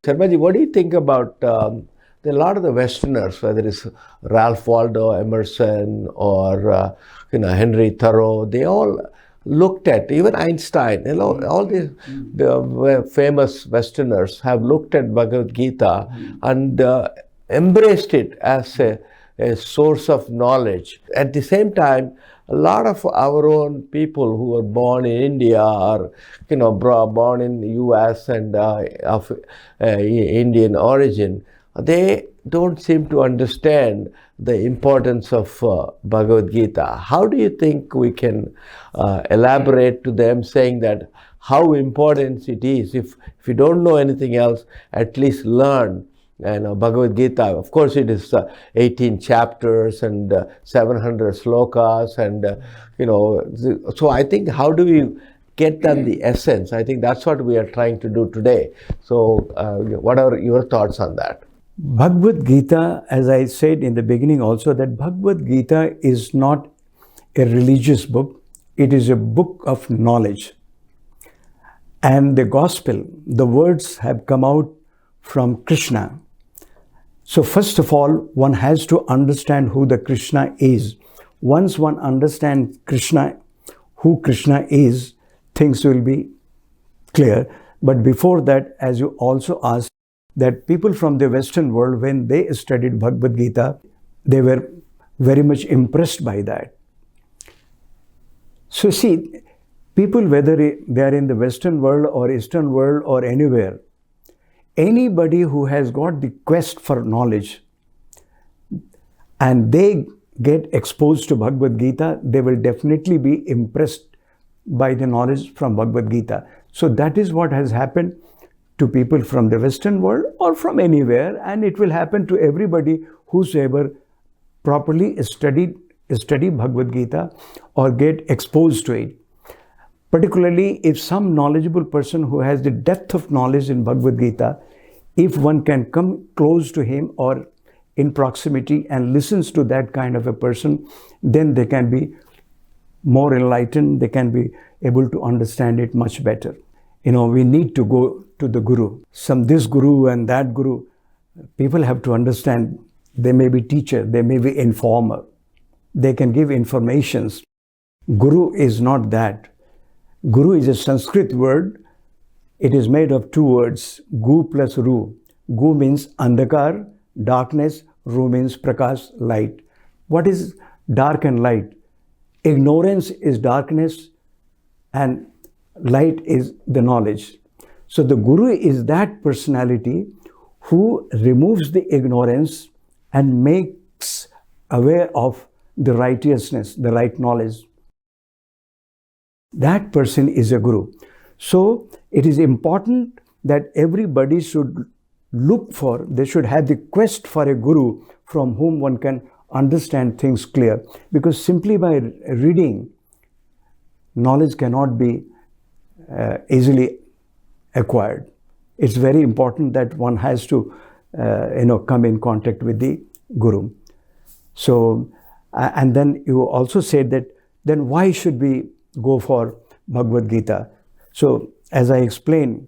Sharmaji, what do you think about a lot of the Westerners, whether it's Ralph Waldo Emerson or Henry Thoreau, they all looked at, even Einstein, all the famous Westerners have looked at Bhagavad Gita and embraced it as a source of knowledge. At the same time, a lot of our own people who were born in India or born in the US and of Indian origin, they don't seem to understand the importance of Bhagavad Gita. How do you think we can elaborate to them, saying that how important it is? If you don't know anything else, at least learn. And Bhagavad Gita, of course, it is 18 chapters and 700 slokas, and so I think, how do we get them the essence? I think that's what we are trying to do today. So what are your thoughts on that? Bhagavad Gita, as I said in the beginning also, that Bhagavad Gita is not a religious book. It is a book of knowledge. And the gospel, the words have come out from Krishna. So first of all, one has to understand who the Krishna is. Once one understands Krishna, who Krishna is, things will be clear. But before that, as you also asked, that people from the Western world, when they studied Bhagavad Gita, they were very much impressed by that. So see, people, whether they are in the Western world or Eastern world or anywhere, anybody who has got the quest for knowledge and they get exposed to Bhagavad Gita, they will definitely be impressed by the knowledge from Bhagavad Gita. So that is what has happened to people from the Western world or from anywhere, and it will happen to everybody whosoever properly study Bhagavad Gita or get exposed to it. Particularly if some knowledgeable person who has the depth of knowledge in Bhagavad Gita, if one can come close to him or in proximity and listens to that kind of a person, then they can be more enlightened, they can be able to understand it much better. We need to go to the Guru. This Guru and that Guru, people have to understand, they may be teacher, they may be informer, they can give informations. Guru is not that. Guru is a Sanskrit word. It is made of two words, Gu plus Ru. Gu means Andhakar, darkness. Ru means Prakash, light. What is dark and light? Ignorance is darkness and light is the knowledge. So the Guru is that personality who removes the ignorance and makes aware of the righteousness, the right knowledge. That person is a Guru. So it is important that everybody should they should have the quest for a Guru from whom one can understand things clear. Because simply by reading, knowledge cannot be easily acquired. It's very important that one has to come in contact with the Guru. So, and then you also said that, then why should we go for Bhagavad Gita? So, as I explained,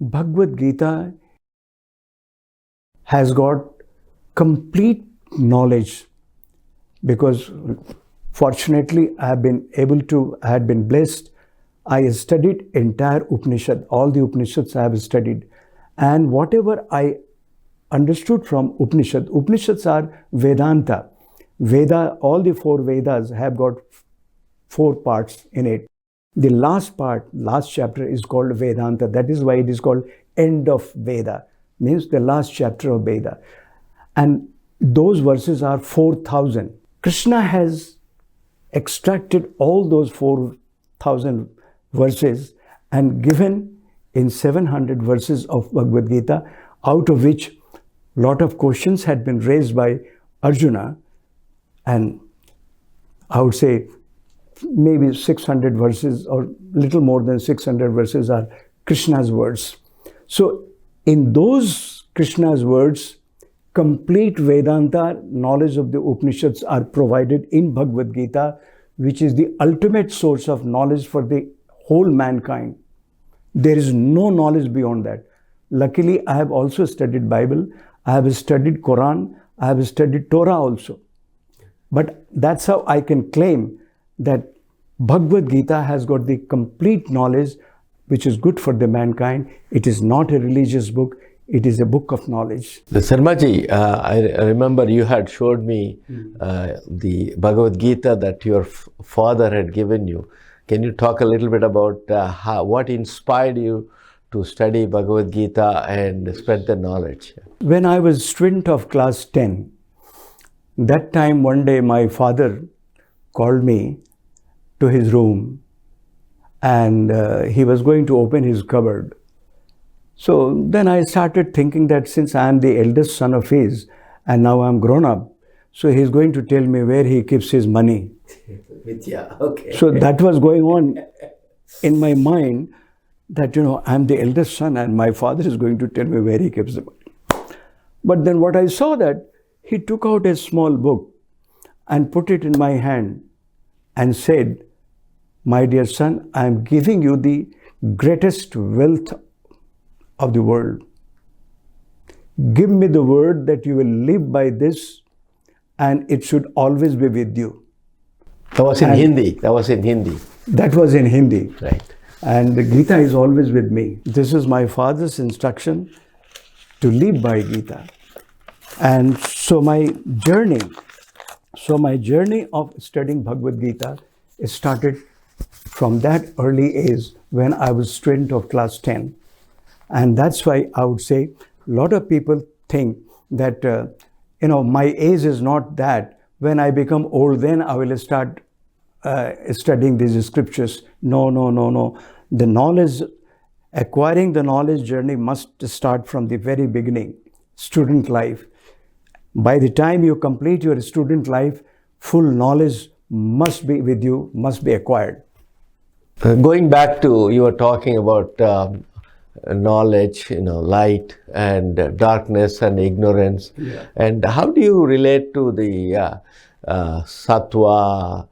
Bhagavad Gita has got complete knowledge, because fortunately I had been blessed. I studied entire Upanishad, all the Upanishads I have studied. And whatever I understood from Upanishads are Vedanta. All the four Vedas have got 4 parts in it. The last chapter is called Vedanta. That is why it is called end of Veda, means the last chapter of Veda. And those verses are 4,000. Krishna has extracted all those 4,000 verses and given in 700 verses of Bhagavad Gita, out of which a lot of questions had been raised by Arjuna, and I would say maybe 600 verses or little more than 600 verses are Krishna's words. So in those Krishna's words, complete Vedanta knowledge of the Upanishads are provided in Bhagavad Gita, which is the ultimate source of knowledge for the whole mankind. There is no knowledge beyond that. Luckily, I have also studied Bible. I have studied Quran. I have studied Torah also. But that's how I can claim that Bhagavad Gita has got the complete knowledge which is good for the mankind. It is not a religious book. It is a book of knowledge. The Sarmaji, I remember you had showed me the Bhagavad Gita that your father had given you. Can you talk a little bit about what inspired you to study Bhagavad Gita and spread the knowledge? When I was student of class 10, that time one day my father called me to his room and he was going to open his cupboard. So then I started thinking that since I am the eldest son of his and now I'm grown up, so he's going to tell me where he keeps his money. Yeah, okay. So that was going on in my mind that, I'm the eldest son and my father is going to tell me where he keeps the money. But then what I saw that he took out a small book and put it in my hand and said, "My dear son, I am giving you the greatest wealth of the world. Give me the word that you will live by this and it should always be with you." That was in Hindi. That was in Hindi. That was in Hindi. Right. And the Gita is always with me. This is my father's instruction to live by Gita. And so my journey of studying Bhagavad Gita started from that early age when I was student of class 10. And that's why I would say a lot of people think that, my age is not that. When I become old, then I will start studying these scriptures. No. The knowledge, acquiring the knowledge journey must start from the very beginning, student life. By the time you complete your student life, full knowledge must be with you, must be acquired. Going back to, you were talking about knowledge, light and darkness and ignorance. Yeah. And how do you relate to the sattva,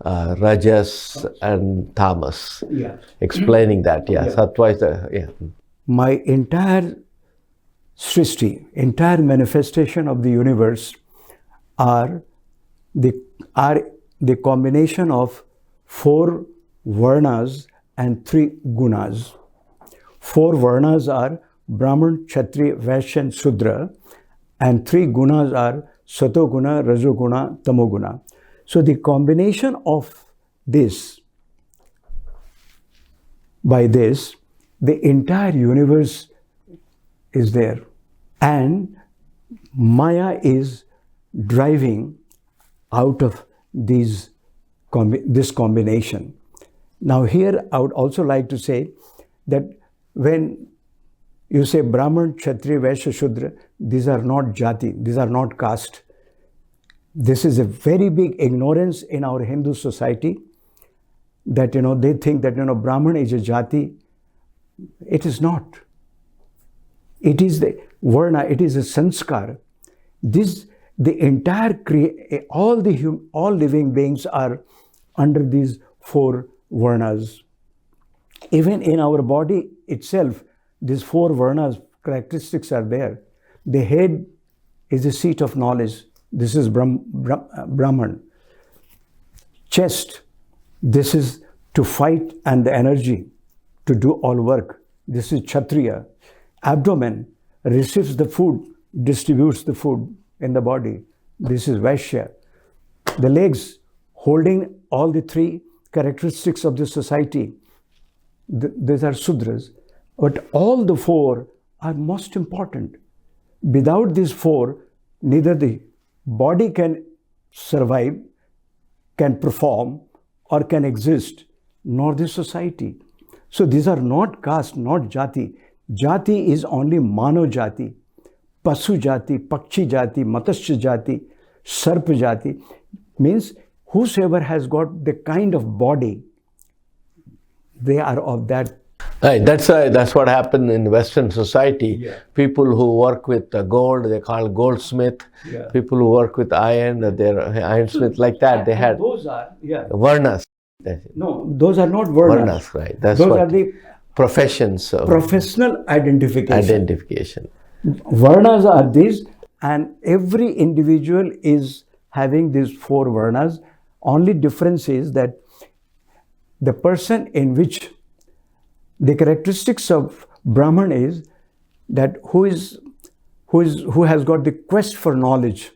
rajas and tamas? Yeah. Explaining that, yeah. Sattva is the, My entire Srishti, entire manifestation of the universe are the combination of 4 varnas and 3 gunas. 4 varnas are Brahman, Kshatriya, Vaishya and Shudra, and 3 gunas are Satoguna, Rajoguna, Tamoguna. So the combination of this, by this, the entire universe is there. And Maya is driving out of this combination. Now here I would also like to say that when you say Brahman, Kshatriya, Vaishya, Shudra, these are not jati, these are not caste. This is a very big ignorance in our Hindu society that, they think that, Brahman is a jati. It is not. It is the varna, it is a sanskar. The entire all living beings are under these 4 varnas. Even in our body itself, these 4 varnas characteristics are there. The head is a seat of knowledge. This is Brahman. Chest, this is to fight and the energy to do all work. This is Kshatriya. Abdomen receives the food, distributes the food in the body. This is Vaishya. The legs holding all the 3 characteristics of the society. These are Sudras. But all the 4 are most important. Without these 4, neither the body can survive, can perform, or can exist, nor the society. So these are not caste, not jati. Jati is only mano jati, pasu jati, pakshi jati, matsya jati, sarp jati. Means whosoever has got the kind of body, they are of that. Right, that's what happened in Western society. Yeah. People who work with gold, they call goldsmith. Yeah. People who work with iron, they're ironsmith, like that. They had Those are, varnas. No, those are not varnas. Varnas, right. That's Those what. are the professions of professional identification. identification. Varnas are these, and every individual is having these 4 varnas. Only difference is that the person in which the characteristics of Brahman is that who has got the quest for knowledge.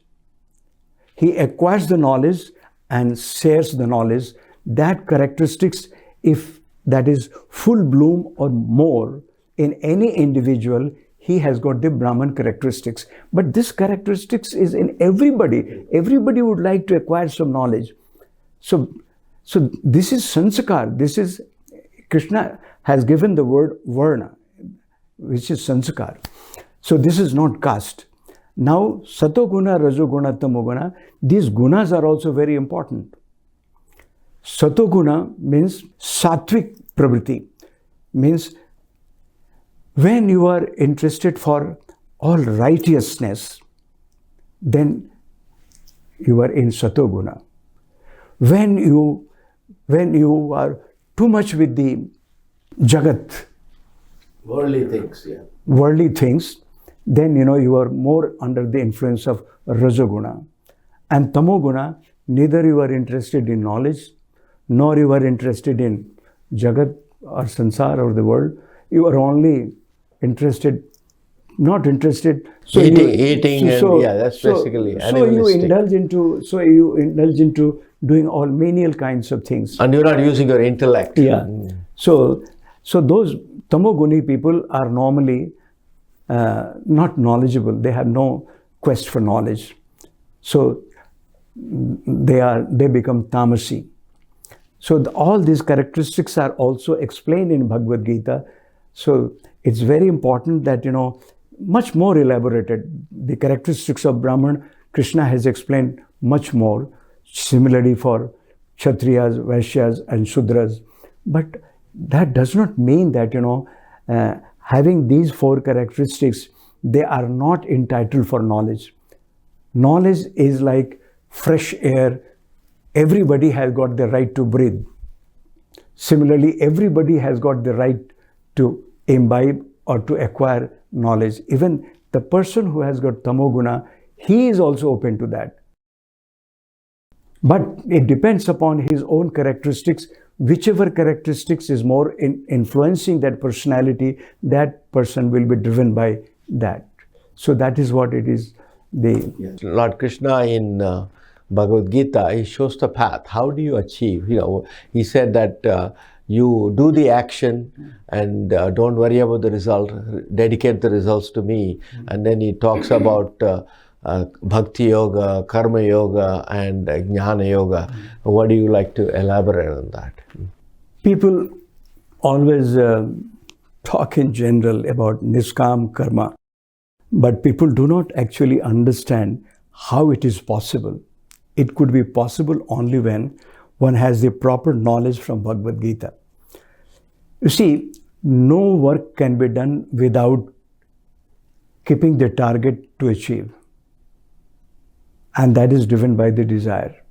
He acquires the knowledge and shares the knowledge. That characteristics, if that is full bloom or more in any individual, he has got the Brahman characteristics. But this characteristics is in everybody. Everybody would like to acquire some knowledge. So this is sanskar. This is, Krishna has given the word varna, which is sanskar. So this is not caste. Now, satoguna, rajoguna, tamoguna, these gunas are also very important. Satoguna means sattvic pravritti, means when you are interested for all righteousness, then you are in satoguna. When you are too much with the jagat, worldly things, then you are more under the influence of rajoguna. And tamoguna, neither you are interested in knowledge, nor you are interested in jagat or sansar or the world. You are only not interested. So Eating, that's basically animalistic. You indulge into doing all menial kinds of things. And you're not using your intellect. Yeah. So those tamoguni people are normally not knowledgeable. They have no quest for knowledge. So they become tamasi. So all these characteristics are also explained in Bhagavad Gita. So it's very important that, much more elaborated. The characteristics of Brahman, Krishna has explained much more. Similarly for Kshatriyas, Vaishyas and Shudras. But that does not mean that, having these 4 characteristics, they are not entitled for knowledge. Knowledge is like fresh air. Everybody has got the right to breathe. Similarly, everybody has got the right to imbibe or to acquire knowledge. Even the person who has got tamoguna, he is also open to that. But it depends upon his own characteristics. Whichever characteristics is more influencing that personality, that person will be driven by that. So that is what it is. Lord Krishna in Bhagavad Gita, he shows the path. How do you achieve? He said that you do the action and don't worry about the result, dedicate the results to me. And then he talks about Bhakti Yoga, Karma Yoga and Jnana Yoga. What do you like to elaborate on that? People always talk in general about Niskam Karma, but people do not actually understand how it is possible. It could be possible only when one has the proper knowledge from Bhagavad Gita. You see, no work can be done without keeping the target to achieve. And that is driven by the desire.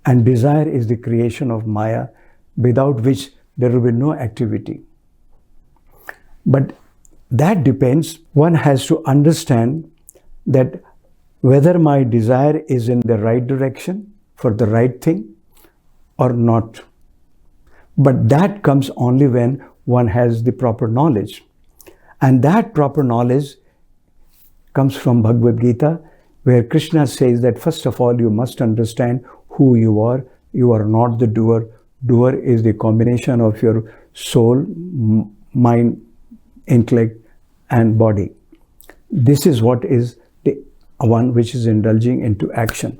And desire is the creation of Maya, without which there will be no activity. But that depends. One has to understand that whether my desire is in the right direction for the right thing or not. But that comes only when one has the proper knowledge. And that proper knowledge comes from Bhagavad Gita, where Krishna says that first of all, you must understand who you are. You are not the doer. Doer is the combination of your soul, mind, intellect, and body. This is what is the one which is indulging into action.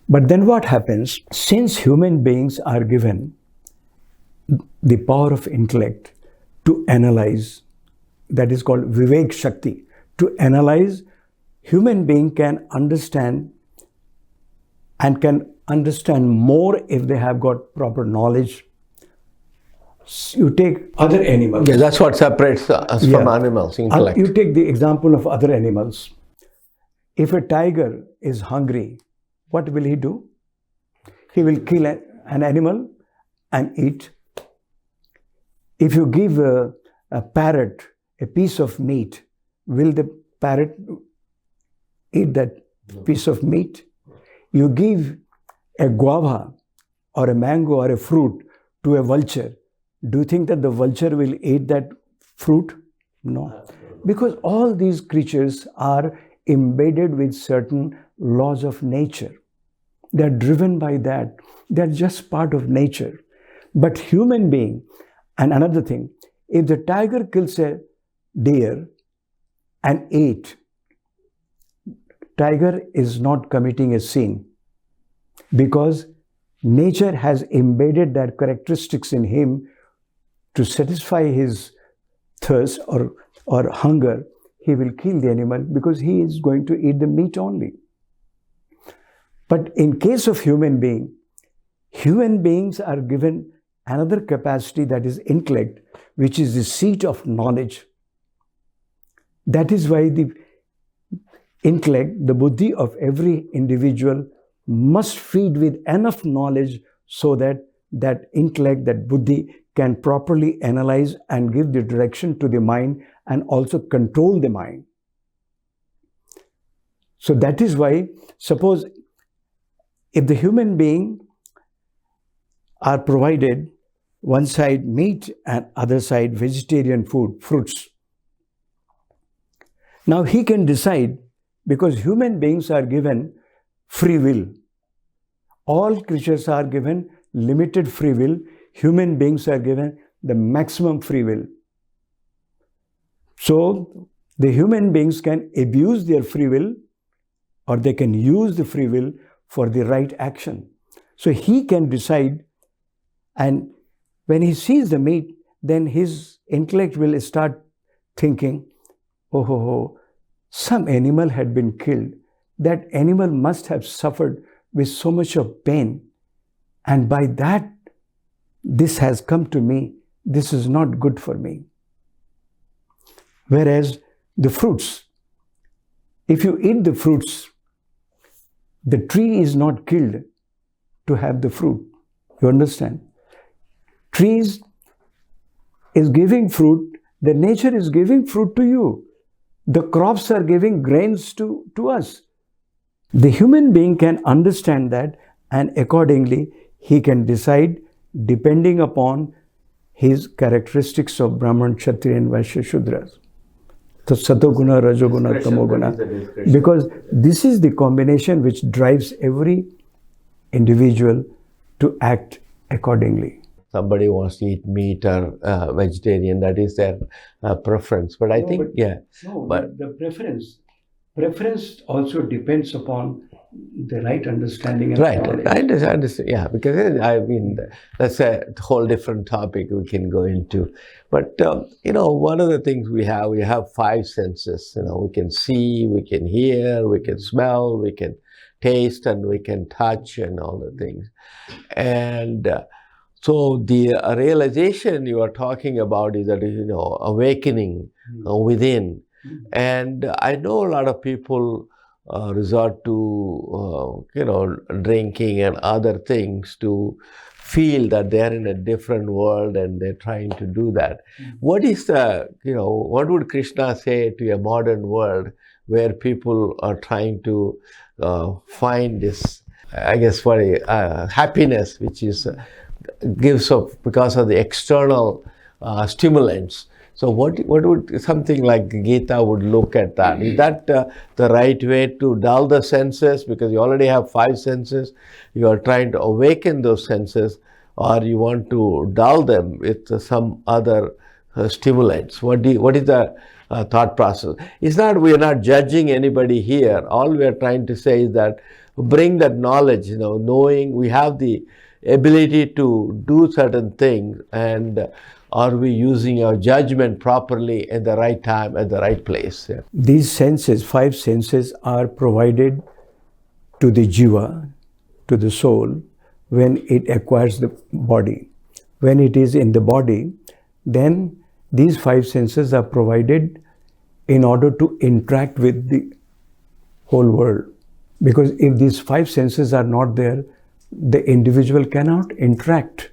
But then what happens? Since human beings are given the power of intellect to analyze, that is called Vivek Shakti, to analyze, human being can understand and can understand more if they have got proper knowledge. You take other animals. Yeah, that's what separates us from animals, intellect. You take the example of other animals. If a tiger is hungry, what will he do? He will kill an animal and eat. If you give a parrot a piece of meat, will the parrot eat that piece of meat? You give a guava or a mango or a fruit to a vulture. Do you think that the vulture will eat that fruit? No. Because all these creatures are embedded with certain laws of nature. They are driven by that. They are just part of nature. But human being, and another thing, if the tiger kills a deer and ate, tiger is not committing a sin, because nature has embedded that characteristics in him to satisfy his thirst or hunger. He will kill the animal because he is going to eat the meat only. But in case of human beings are given another capacity, that is intellect, which is the seat of knowledge. That is why the intellect, the buddhi of every individual must feed with enough knowledge so that that intellect, that buddhi, can properly analyze and give the direction to the mind and also control the mind. So that is why, suppose if the human being are provided one side meat and other side vegetarian food, fruits. Now he can decide, because human beings are given free will. All creatures are given limited free will. Human beings are given the maximum free will. So the human beings can abuse their free will, or they can use the free will for the right action. So he can decide, and when he sees the meat, then his intellect will start thinking, oh, some animal had been killed. That animal must have suffered with so much of pain. And by that, this has come to me. This is not good for me. Whereas the fruits, if you eat the fruits, the tree is not killed to have the fruit. You understand? Trees is giving fruit. The nature is giving fruit to you. The crops are giving grains to us. The human being can understand that, and accordingly he can decide depending upon his characteristics of Brahman, Kshatriya and Vaishya Shudras. So Satoguna, Rajoguna, Tamoguna. Because this is the combination which drives every individual to act accordingly. Somebody wants to eat meat or vegetarian, that is their preference. But I think, but the preference also depends upon the right understanding and knowledge. I understand, yeah, because I mean, that's a whole different topic we can go into. But, one of the things we have five senses. We can see, we can hear, we can smell, we can taste, and we can touch, and all the things. And so the realization you are talking about is that, awakening within. And I know a lot of people resort to, drinking and other things to feel that they're in a different world, and they're trying to do that. What is what would Krishna say to a modern world where people are trying to find this, I guess, happiness, which is gives up because of the external stimulants? So what would something like Gita would look at that? Is that the right way to dull the senses, because you already have five senses? You are trying to awaken those senses, or you want to dull them with some other stimulants? What is the thought process? We are not judging anybody here. All we are trying to say is that bring that knowledge, knowing we have the ability to do certain things, and are we using our judgment properly at the right time, at the right place? Yeah. These senses, five senses, are provided to the jiva, to the soul, when it acquires the body. When it is in the body, then these five senses are provided in order to interact with the whole world. Because if these five senses are not there, the individual cannot interact.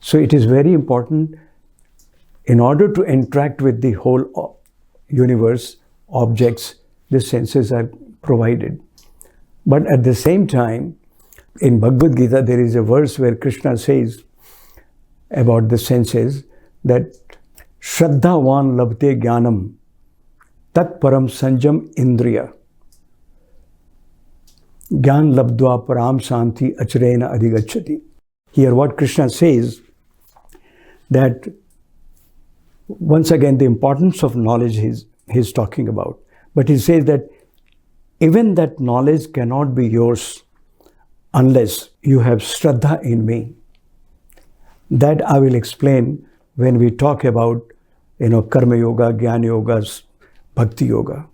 So it is very important in order to interact with the whole universe, objects, the senses are provided. But at the same time, in Bhagavad Gita, there is a verse where Krishna says about the senses that Shraddhavan labte jnanam tat param sanjam indriya jnana labdva param shanti acharena adhigacchati. Here what Krishna says, that once again the importance of knowledge he's talking about. But he says that even that knowledge cannot be yours unless you have Shraddha in me. That I will explain when we talk about, Karma Yoga, Jnana Yogas, Bhakti Yoga.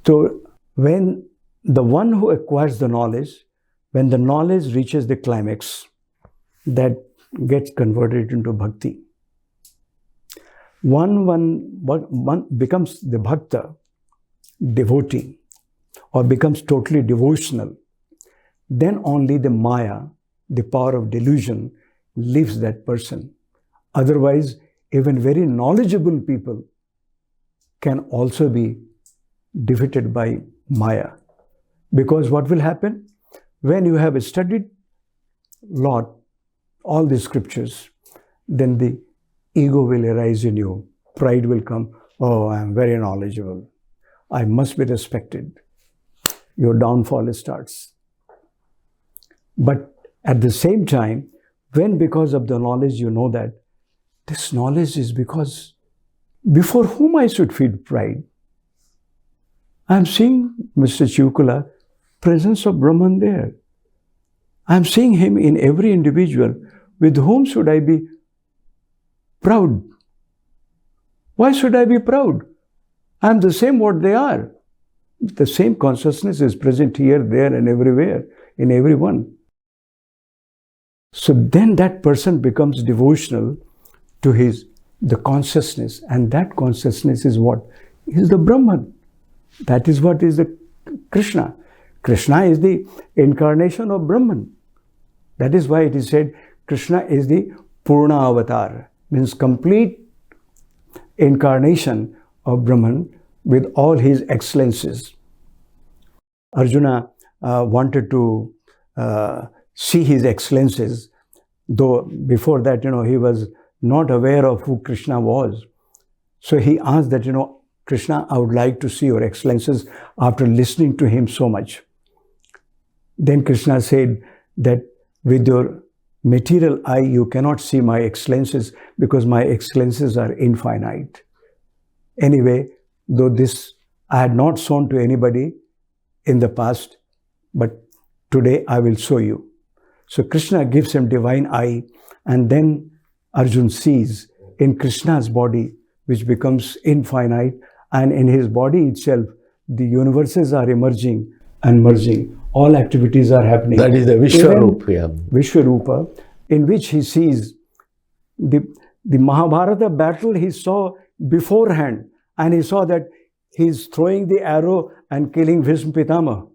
So when the one who acquires the knowledge, when the knowledge reaches the climax, that gets converted into bhakti. One becomes the bhakta, devotee, or becomes totally devotional. Then only the Maya, the power of delusion, leaves that person. Otherwise, even very knowledgeable people can also be defeated by Maya. Because what will happen? When you have studied lot, all the scriptures, then the ego will arise in you. Pride will come. Oh, I am very knowledgeable. I must be respected. Your downfall starts. But at the same time, when because of the knowledge you know that this knowledge is because before whom I should feel pride? I am seeing Mr. Chivukula, presence of Brahman there. I am seeing him in every individual. With whom should I be proud? Why should I be proud? I am the same what they are. The same consciousness is present here, there, and everywhere, in everyone. So then that person becomes devotional to the consciousness, and that consciousness is what? Is the Brahman. That is what is the Krishna. Krishna is the incarnation of Brahman. That is why it is said Krishna is the Purna Avatar, means complete incarnation of Brahman with all his excellences. Arjuna wanted to see his excellences, though before that, he was not aware of who Krishna was. So he asked that, Krishna, I would like to see your excellences after listening to him so much. Then Krishna said that with your material eye, you cannot see my excellences because my excellences are infinite. Anyway, though this I had not shown to anybody in the past, but today I will show you. So Krishna gives him divine eye, and then Arjun sees in Krishna's body, which becomes infinite, and in his body itself, the universes are emerging and merging. All activities are happening. That is the Vishwarupa. Vishwarupa, in which he sees the Mahabharata battle he saw beforehand, and he saw that he is throwing the arrow and killing Bhisma Pitama.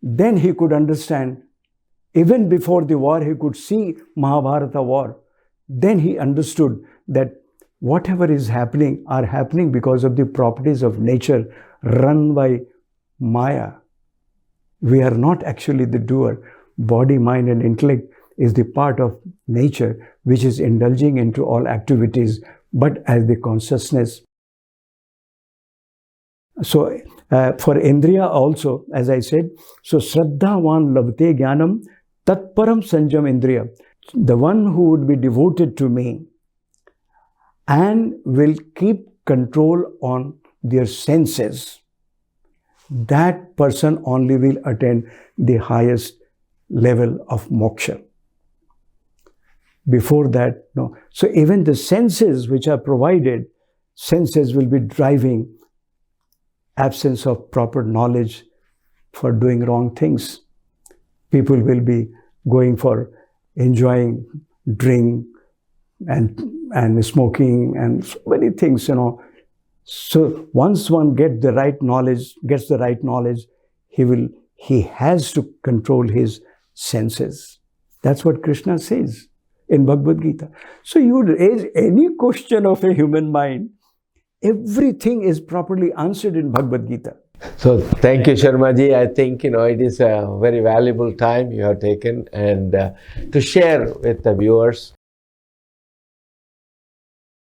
Then he could understand, even before the war, he could see Mahabharata war. Then he understood that whatever is happening are happening because of the properties of nature run by Maya. We are not actually the doer. Body, mind, and intellect is the part of nature which is indulging into all activities, but as the consciousness. So for Indriya also, as I said, so Shraddhavan labte jnanam tat param sanjam indriya. The one who would be devoted to me and will keep control on their senses, that person only will attain the highest level of moksha. Before that, no. So even the senses which are provided, senses will be driving absence of proper knowledge for doing wrong things. People will be going for enjoying drink and smoking and so many things, So once one gets the right knowledge, he has to control his senses. That's what Krishna says. in Bhagavad Gita. So you raise any question of a human mind, everything is properly answered in Bhagavad Gita. So thank you, Sharma ji. I think it is a very valuable time you have taken and to share with the viewers